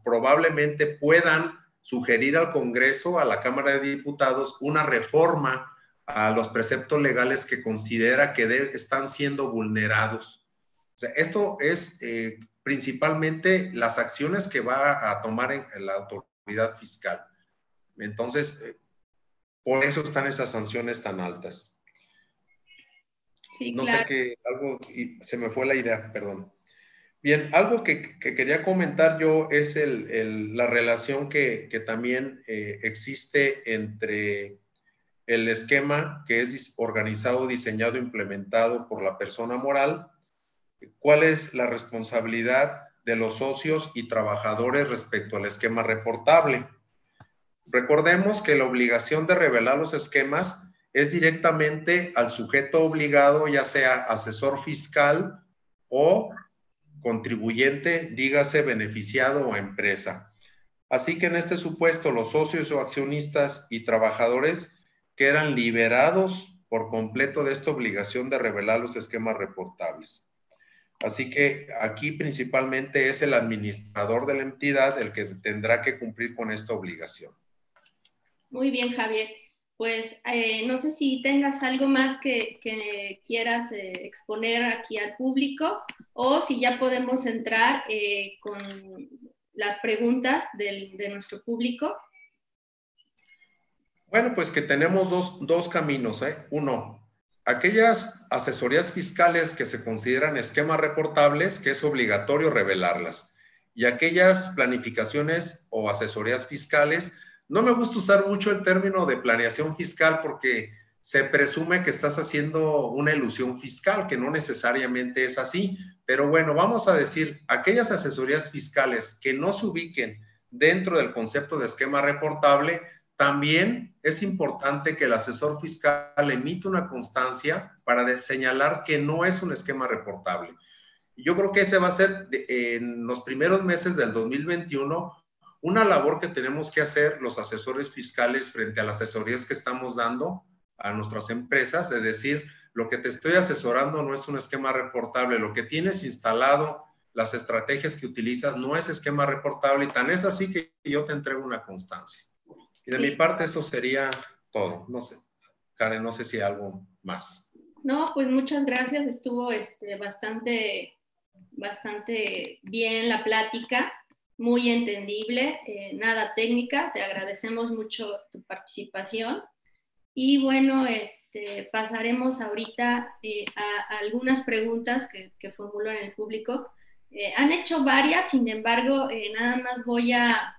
probablemente puedan sugerir al Congreso, a la Cámara de Diputados, una reforma a los preceptos legales que considera que están siendo vulnerados. O sea, esto es principalmente las acciones que va a tomar en la autoridad fiscal. Entonces, por eso están esas sanciones tan altas. Sí, no claro. sé qué, algo, y se me fue la idea, perdón. Bien, algo que quería comentar yo es la relación que también existe entre el esquema que es organizado, diseñado, implementado por la persona moral. ¿Cuál es la responsabilidad de los socios y trabajadores respecto al esquema reportable? Recordemos que la obligación de revelar los esquemas es directamente al sujeto obligado, ya sea asesor fiscal o contribuyente, dígase beneficiado o empresa. Así que en este supuesto, los socios o accionistas y trabajadores quedan liberados por completo de esta obligación de revelar los esquemas reportables. Así que aquí principalmente es el administrador de la entidad el que tendrá que cumplir con esta obligación. Muy bien, Javier. Pues no sé si tengas algo más que quieras exponer aquí al público o si ya podemos entrar con las preguntas de nuestro público. Bueno, pues que tenemos dos caminos, ¿eh? Uno, aquellas asesorías fiscales que se consideran esquemas reportables, que es obligatorio revelarlas. Y aquellas planificaciones o asesorías fiscales, no me gusta usar mucho el término de planeación fiscal porque se presume que estás haciendo una ilusión fiscal, que no necesariamente es así. Pero bueno, vamos a decir, aquellas asesorías fiscales que no se ubiquen dentro del concepto de esquema reportable, también es importante que el asesor fiscal emita una constancia para señalar que no es un esquema reportable. Yo creo que ese va a ser en los primeros meses del 2021 una labor que tenemos que hacer los asesores fiscales frente a las asesorías que estamos dando a nuestras empresas, es decir, lo que te estoy asesorando no es un esquema reportable, lo que tienes instalado, las estrategias que utilizas no es esquema reportable y tan es así que yo te entrego una constancia. Y de mi parte eso sería todo. No sé, Karen, no sé si algo más. No, pues muchas gracias. Estuvo bastante bien la plática, muy entendible, nada técnica. Te agradecemos mucho tu participación. Y bueno, pasaremos ahorita a algunas preguntas que formuló en el público. Han hecho varias, sin embargo, nada más voy a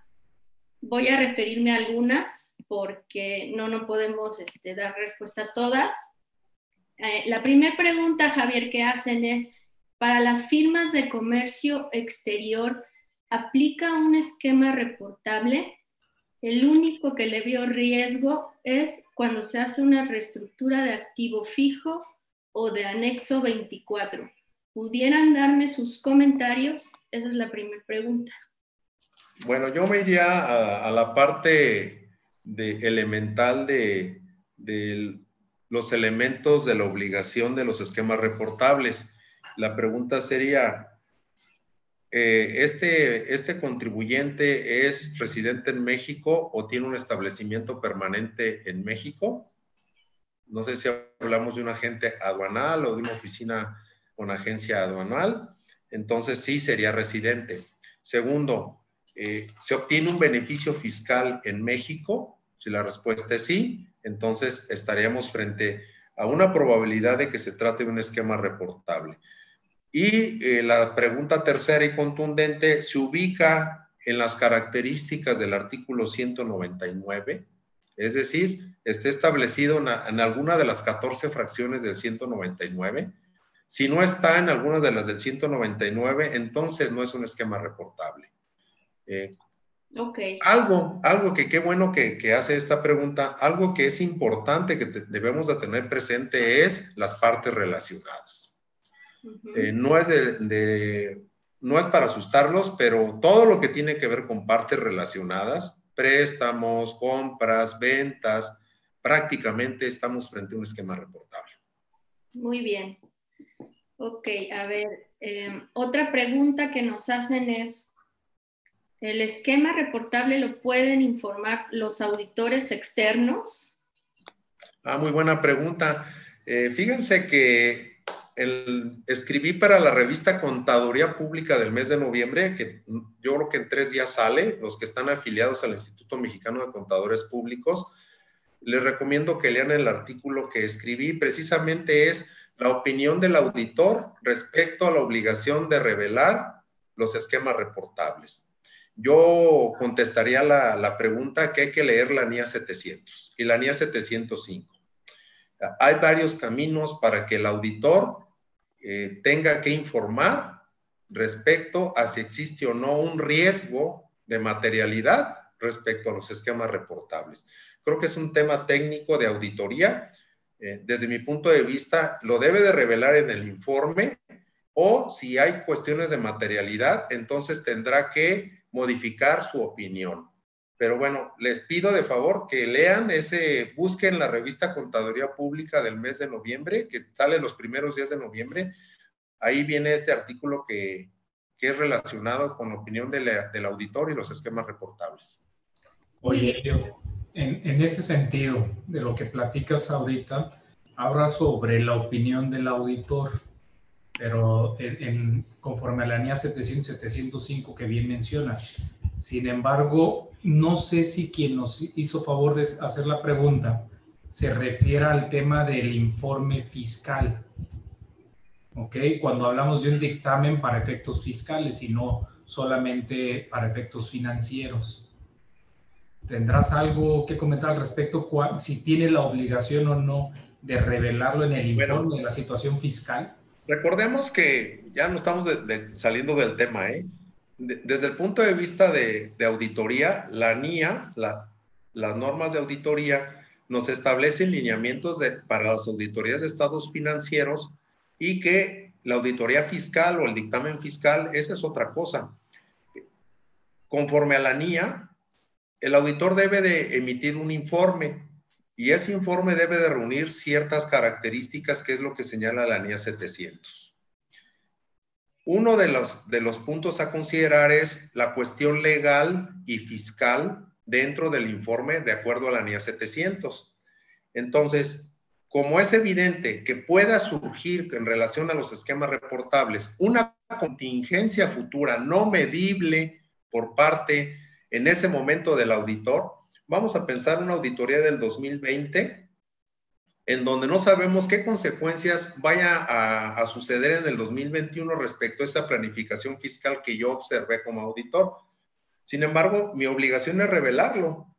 referirme a algunas porque no podemos dar respuesta a todas. La primera pregunta, Javier, que hacen es, para las firmas de comercio exterior, ¿aplica un esquema reportable? El único que le vio riesgo es cuando se hace una reestructura de activo fijo o de anexo 24. ¿Pudieran darme sus comentarios? Esa es la primera pregunta. Bueno, yo me iría a la parte elemental de los elementos de la obligación de los esquemas reportables. La pregunta sería, ¿este contribuyente es residente en México o tiene un establecimiento permanente en México? No sé si hablamos de un agente aduanal o de una oficina con agencia aduanal. Entonces sí sería residente. Segundo, ¿se obtiene un beneficio fiscal en México? Si la respuesta es sí, entonces estaríamos frente a una probabilidad de que se trate de un esquema reportable. Y la pregunta tercera y contundente, ¿se ubica en las características del artículo 199, es decir, esté establecido en alguna de las 14 fracciones del 199. Si no está en alguna de las del 199, entonces no es un esquema reportable. Okay. Algo que qué bueno que hace esta pregunta, algo que es importante que debemos de tener presente es las partes relacionadas. No es para asustarlos, pero todo lo que tiene que ver con partes relacionadas, préstamos, compras, ventas, prácticamente estamos frente a un esquema reportable. Muy bien. Ok, a ver, otra pregunta que nos hacen es, ¿el esquema reportable lo pueden informar los auditores externos? Muy buena pregunta. Fíjense que escribí para la revista Contaduría Pública del mes de noviembre, que yo creo que en 3 días sale, los que están afiliados al Instituto Mexicano de Contadores Públicos. Les recomiendo que lean el artículo que escribí, precisamente es la opinión del auditor respecto a la obligación de revelar los esquemas reportables. Yo contestaría la pregunta que hay que leer la NIA 700 y la NIA 705. Hay varios caminos para que el auditor tenga que informar respecto a si existe o no un riesgo de materialidad respecto a los esquemas reportables. Creo que es un tema técnico de auditoría. Desde mi punto de vista, lo debe de revelar en el informe, o si hay cuestiones de materialidad, entonces tendrá que modificar su opinión. Pero bueno, les pido de favor que lean busquen la revista Contaduría Pública del mes de noviembre, que sale los primeros días de noviembre. Ahí viene este artículo que es relacionado con la opinión del auditor y los esquemas reportables. Oye, Elio, en ese sentido de lo que platicas ahorita, habla sobre la opinión del auditor, pero conforme a la NIA 700-705 que bien mencionas. Sin embargo, no sé si quien nos hizo favor de hacer la pregunta se refiere al tema del informe fiscal. ¿Ok? Cuando hablamos de un dictamen para efectos fiscales y no solamente para efectos financieros. ¿Tendrás algo que comentar al respecto? Si tiene la obligación o no de revelarlo en el informe de la situación fiscal. Recordemos que ya no estamos saliendo del tema, ¿eh? Desde el punto de vista de auditoría, la NIA, las normas de auditoría, nos establecen lineamientos para las auditorías de estados financieros, y que la auditoría fiscal o el dictamen fiscal, esa es otra cosa. Conforme a la NIA, el auditor debe de emitir un informe, y ese informe debe de reunir ciertas características, que es lo que señala la NIA 700. Uno de los puntos a considerar es la cuestión legal y fiscal dentro del informe de acuerdo a la NIA 700. Entonces, como es evidente que pueda surgir en relación a los esquemas reportables una contingencia futura no medible por parte en ese momento del auditor, vamos a pensar una auditoría del 2020 en donde no sabemos qué consecuencias vaya a suceder en el 2021 respecto a esa planificación fiscal que yo observé como auditor. Sin embargo, mi obligación es revelarlo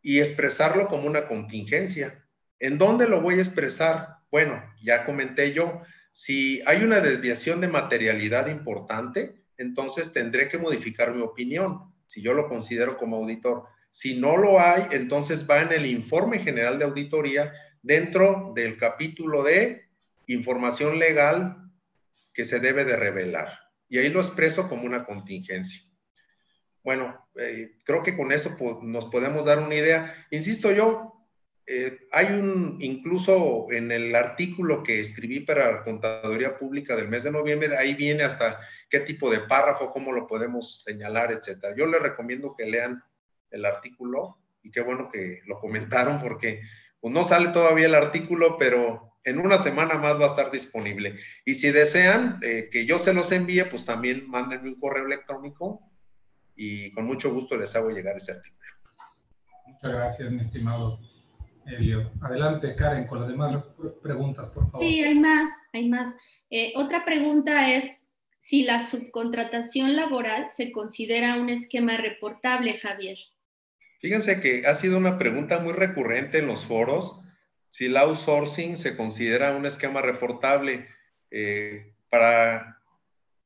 y expresarlo como una contingencia. ¿En dónde lo voy a expresar? Bueno, ya comenté yo, si hay una desviación de materialidad importante, entonces tendré que modificar mi opinión, si yo lo considero como auditor. Si no lo hay, entonces va en el informe general de auditoría dentro del capítulo de información legal que se debe de revelar. Y ahí lo expreso como una contingencia. Bueno, creo que con eso nos podemos dar una idea. Insisto yo, hay incluso en el artículo que escribí para la Contaduría Pública del mes de noviembre, ahí viene hasta qué tipo de párrafo, cómo lo podemos señalar, etcétera. Yo les recomiendo que lean el artículo, y qué bueno que lo comentaron, porque pues no sale todavía el artículo, pero en una semana más va a estar disponible. Y si desean que yo se los envíe, pues también mándenme un correo electrónico y con mucho gusto les hago llegar ese artículo. Muchas gracias, mi estimado Elio. Adelante, Karen, con las demás preguntas, por favor. Sí, hay más. Otra pregunta es, si la subcontratación laboral se considera un esquema reportable, Javier. Fíjense que ha sido una pregunta muy recurrente en los foros, si el outsourcing se considera un esquema reportable. Para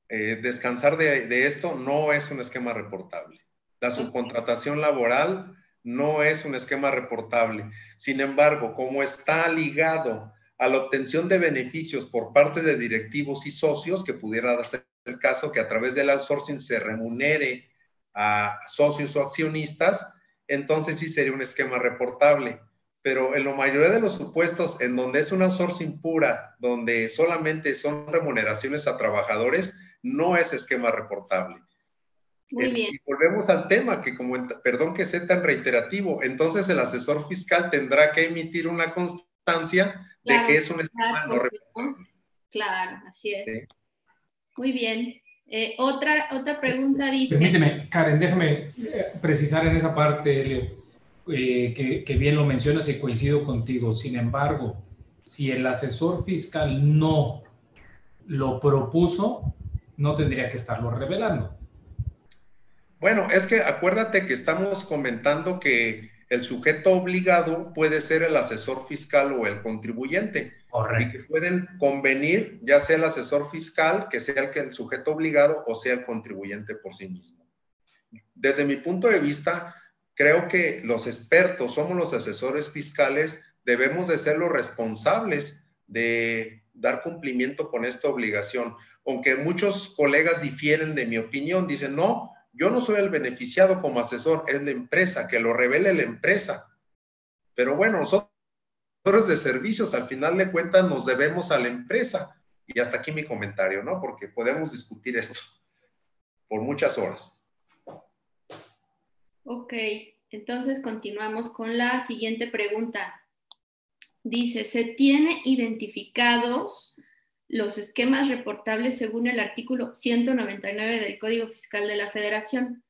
descansar de esto, no es un esquema reportable. La subcontratación laboral no es un esquema reportable. Sin embargo, como está ligado a la obtención de beneficios por parte de directivos y socios, que pudiera ser el caso que a través del outsourcing se remunere a socios o accionistas, entonces sí sería un esquema reportable. Pero en la mayoría de los supuestos en donde es una outsourcing pura, donde solamente son remuneraciones a trabajadores, no es esquema reportable. Muy bien. Y volvemos al tema, que perdón que sea tan reiterativo, entonces el asesor fiscal tendrá que emitir una constancia de que es un esquema no reportable. Claro, así es. ¿Sí? Muy bien. Otra pregunta dice... Permíteme, Karen, déjame precisar en esa parte, Elio, que bien lo mencionas y coincido contigo. Sin embargo, si el asesor fiscal no lo propuso, no tendría que estarlo revelando. Bueno, es que acuérdate que estamos comentando que el sujeto obligado puede ser el asesor fiscal o el contribuyente. Correcto. Y que pueden convenir, ya sea el asesor fiscal, que sea el sujeto obligado, o sea el contribuyente por sí mismo. Desde mi punto de vista, creo que los expertos, somos los asesores fiscales, debemos de ser los responsables de dar cumplimiento con esta obligación. Aunque muchos colegas difieren de mi opinión, dicen, no, yo no soy el beneficiado como asesor, es la empresa, que lo revele la empresa. Pero bueno, nosotros de servicios, al final de cuentas, nos debemos a la empresa. Y hasta aquí mi comentario, ¿no? Porque podemos discutir esto por muchas horas. Ok, entonces continuamos con la siguiente pregunta. Dice, ¿se tiene identificados los esquemas reportables según el artículo 199 del Código Fiscal de la Federación?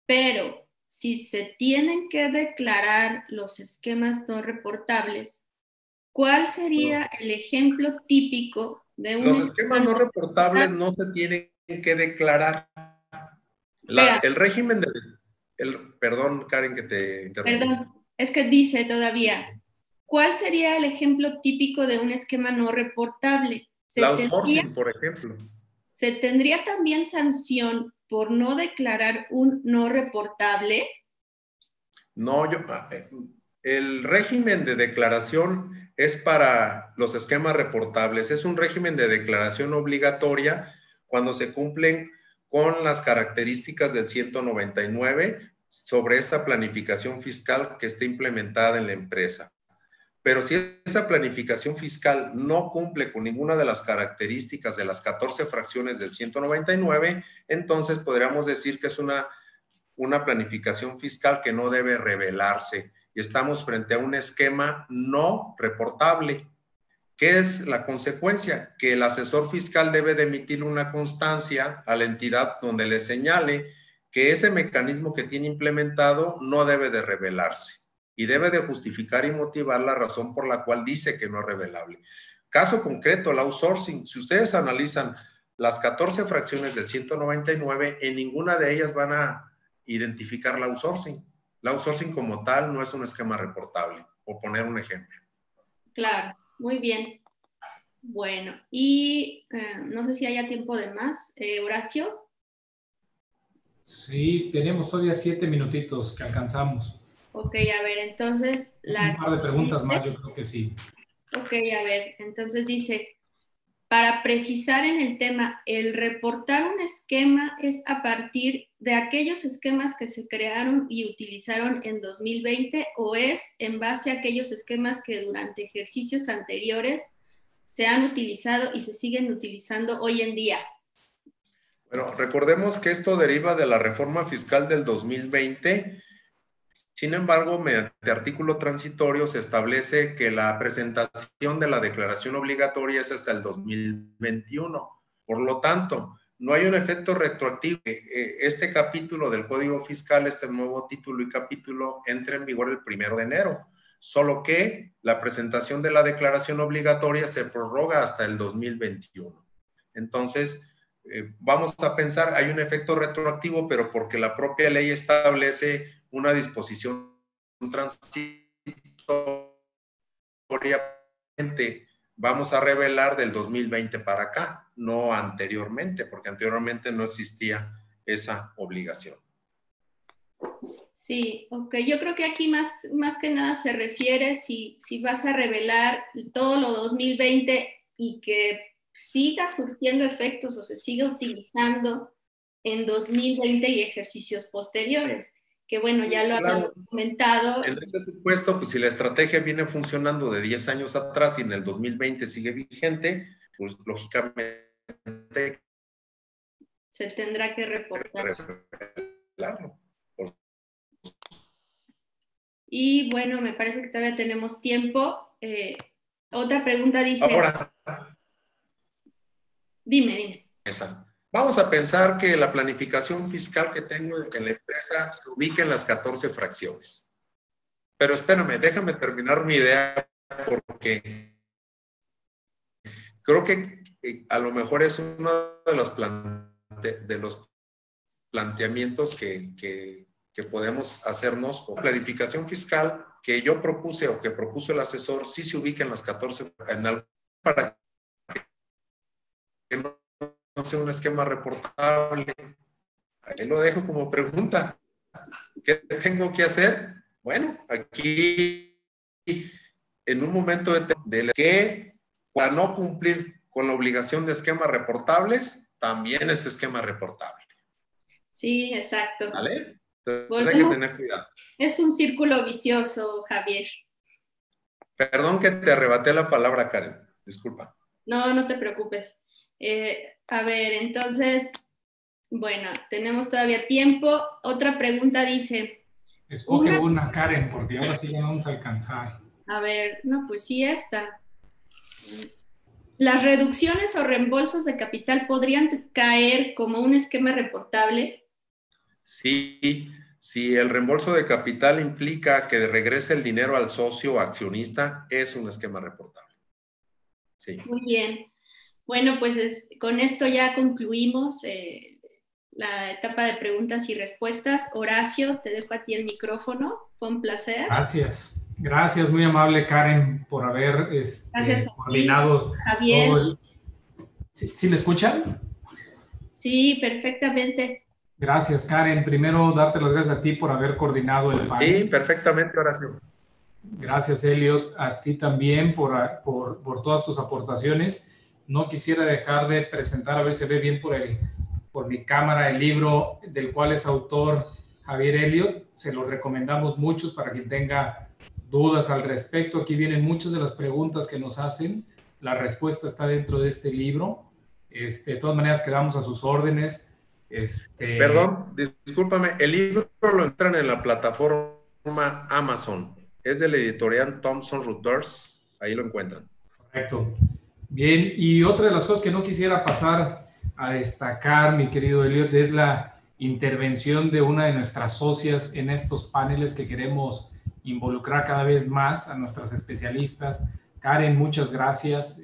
Pero si se tienen que declarar los esquemas no reportables, ¿cuál sería el ejemplo típico de un Los esquemas no reportables no se tienen que declarar. El régimen de... perdón, Karen, que te interrumpí. Perdón, es que dice todavía, ¿cuál sería el ejemplo típico de un esquema no reportable? La outsourcing, por ejemplo. ¿Se tendría también sanción por no declarar un no reportable? No, el régimen de declaración es para los esquemas reportables. Es un régimen de declaración obligatoria cuando se cumplen con las características del 199 sobre esa planificación fiscal que esté implementada en la empresa. Pero si esa planificación fiscal no cumple con ninguna de las características de las 14 fracciones del 199, entonces podríamos decir que es una planificación fiscal que no debe revelarse. Y estamos frente a un esquema no reportable. ¿Qué es la consecuencia? Que el asesor fiscal debe de emitir una constancia a la entidad donde le señale que ese mecanismo que tiene implementado no debe de revelarse y debe de justificar y motivar la razón por la cual dice que no es revelable. Caso concreto, el outsourcing. Si ustedes analizan las 14 fracciones del 199, en ninguna de ellas van a identificar la outsourcing. La outsourcing como tal no es un esquema reportable, por poner un ejemplo. Claro, muy bien. Bueno, y no sé si haya tiempo de más. Horacio. Sí, tenemos todavía 7 minutitos que alcanzamos. Ok, a ver, entonces... Un par de preguntas más, yo creo que sí. Ok, a ver, entonces dice, para precisar en el tema, ¿el reportar un esquema es a partir de aquellos esquemas que se crearon y utilizaron en 2020 o es en base a aquellos esquemas que durante ejercicios anteriores se han utilizado y se siguen utilizando hoy en día? Bueno, recordemos que esto deriva de la reforma fiscal del 2020. Sin embargo, mediante artículo transitorio se establece que la presentación de la declaración obligatoria es hasta el 2021. Por lo tanto, no hay un efecto retroactivo. Este capítulo del Código Fiscal, este nuevo título y capítulo, entra en vigor el 1 de enero. Solo que la presentación de la declaración obligatoria se prorroga hasta el 2021. Entonces, vamos a pensar, hay un efecto retroactivo, pero porque la propia ley establece una disposición transitoria, vamos a revelar del 2020 para acá, no anteriormente, porque anteriormente no existía esa obligación. Sí, ok. Yo creo que aquí más que nada se refiere si vas a revelar todo lo 2020 y que siga surtiendo efectos o se siga utilizando en 2020 y ejercicios posteriores, que bueno, ya lo habíamos comentado. En este supuesto, pues si la estrategia viene funcionando de 10 años atrás y en el 2020 sigue vigente, pues lógicamente se tendrá que reportar. Claro. Y bueno, me parece que todavía tenemos tiempo. Otra pregunta dice... Ahora... Dime. Vamos a pensar que la planificación fiscal que tengo en la empresa se ubica en las 14 fracciones. Pero espérame, déjame terminar mi idea porque creo que a lo mejor es uno de los planteamientos que podemos hacernos. O planificación fiscal que yo propuse o que propuso el asesor sí se ubica en las 14, para que no sea un esquema reportable. Ahí lo dejo como pregunta. ¿Qué tengo que hacer? Bueno, aquí en un momento de que para no cumplir con la obligación de esquemas reportables, también es esquema reportable. Sí, exacto. ¿Vale? Entonces hay que tener cuidado. Es un círculo vicioso, Javier. Perdón que te arrebaté la palabra, Karen. Disculpa. No, no te preocupes. A ver, entonces, bueno, tenemos todavía tiempo. Otra pregunta dice... Escoge una, Karen, porque ahora sí ya no vamos a alcanzar. A ver, no, pues sí, esta. ¿Las reducciones o reembolsos de capital podrían caer como un esquema reportable? Sí, si el reembolso de capital implica que regrese el dinero al socio o accionista, es un esquema reportable. Sí. Muy bien. Bueno, pues con esto ya concluimos la etapa de preguntas y respuestas. Horacio, te dejo a ti el micrófono. Fue un placer. Gracias. Gracias, muy amable, Karen, por haber coordinado. Javier. Todo ¿Sí le escuchan? Sí, perfectamente. Gracias, Karen. Primero, darte las gracias a ti por haber coordinado el panel. Sí, perfectamente, Horacio. Gracias, Elliot. A ti también por todas tus aportaciones. No quisiera dejar de presentar, a ver si se ve bien por mi cámara, el libro del cual es autor Javier Elliot. Se los recomendamos muchos para quien tenga dudas al respecto. Aquí vienen muchas de las preguntas que nos hacen. La respuesta está dentro de este libro. De todas maneras, quedamos a sus órdenes. Perdón, discúlpame. El libro lo entran en la plataforma Amazon. Es de la editorial Thomson Reuters. Ahí lo encuentran. Correcto. Bien, y otra de las cosas que no quisiera pasar a destacar, mi querido Elliot, es la intervención de una de nuestras socias en estos paneles que queremos involucrar cada vez más a nuestras especialistas. Karen, muchas gracias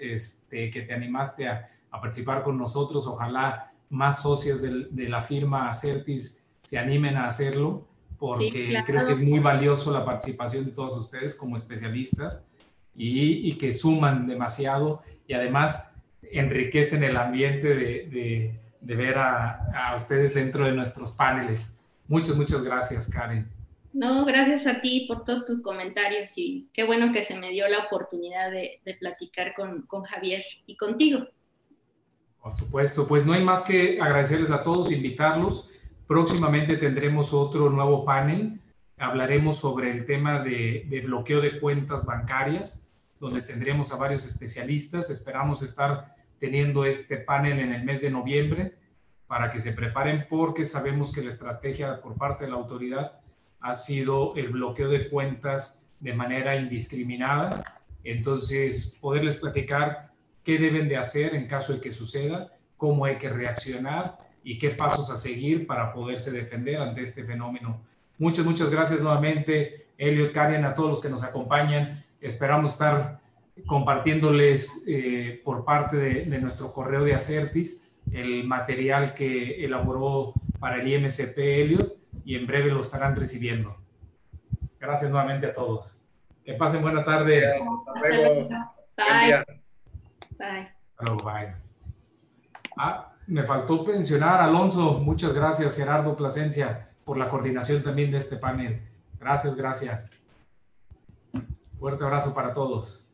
que te animaste a participar con nosotros. Ojalá más socias de la firma Acertis se animen a hacerlo, porque sí, claro, creo que es muy valioso la participación de todos ustedes como especialistas y que suman demasiado y además enriquecen el ambiente de ver a ustedes dentro de nuestros paneles. Muchas gracias, Karen. No, gracias a ti por todos tus comentarios y qué bueno que se me dio la oportunidad de platicar con Javier y contigo. Por supuesto, pues no hay más que agradecerles a todos, invitarlos. Próximamente tendremos otro nuevo panel. Hablaremos sobre el tema de bloqueo de cuentas bancarias, donde tendremos a varios especialistas. Esperamos estar teniendo este panel en el mes de noviembre para que se preparen, porque sabemos que la estrategia por parte de la autoridad ha sido el bloqueo de cuentas de manera indiscriminada. Entonces, poderles platicar qué deben de hacer en caso de que suceda, cómo hay que reaccionar y qué pasos a seguir para poderse defender ante este fenómeno. Muchas gracias nuevamente, Elliot, Karen, a todos los que nos acompañan. Esperamos estar compartiéndoles por parte de nuestro correo de Acertis el material que elaboró para el IMCP Elliott y en breve lo estarán recibiendo. Gracias nuevamente a todos. Que pasen buena tarde. Gracias, hasta luego. Bye. Bye. Oh, bye. Me faltó mencionar, Alonso, muchas gracias, Gerardo Plasencia, por la coordinación también de este panel. Gracias, gracias. Fuerte abrazo para todos.